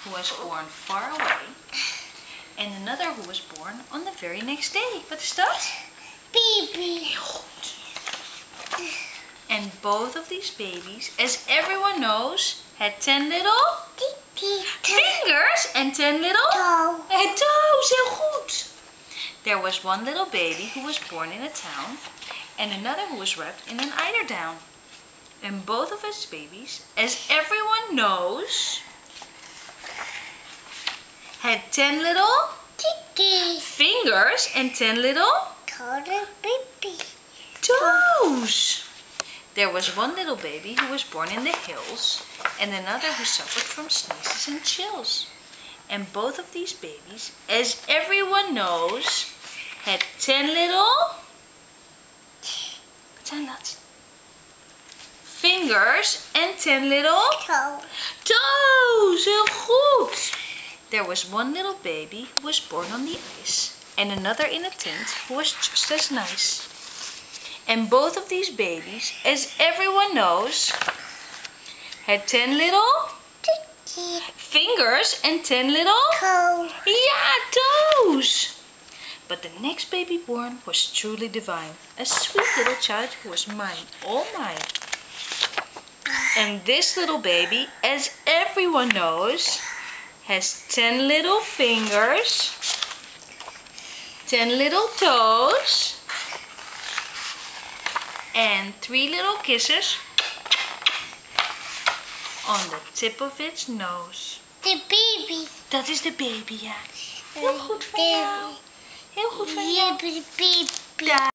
who was born far away, en another who was born on the very next day. Wat is dat? Baby. Heel goed. And both of these babies, as everyone knows, had 10 little fingers and 10 little toes. Heel goed. There was one little baby who was born in a town and another who was wrapped in an eiderdown. And both of his babies, as everyone knows, had 10 little fingers and 10 little toes. There was one little baby who was born in the hills and another who suffered from sneezes and chills. And both of these babies, as everyone knows, had 10 little fingers and 10 little toes. Heel goed. There was one little baby who was born on the ice and another in a tent who was just as nice. And both of these babies, as everyone knows, had 10 little fingers and 10 little toes. But the next baby born was truly divine, a sweet little child who was mine, all mine. And this little baby, as everyone knows, has 10 little fingers, 10 little toes, and 3 little kisses on the tip of its nose. The baby. Dat is de baby, ja. Heel goed van jou. Heel goed van jou. Yeah, baby.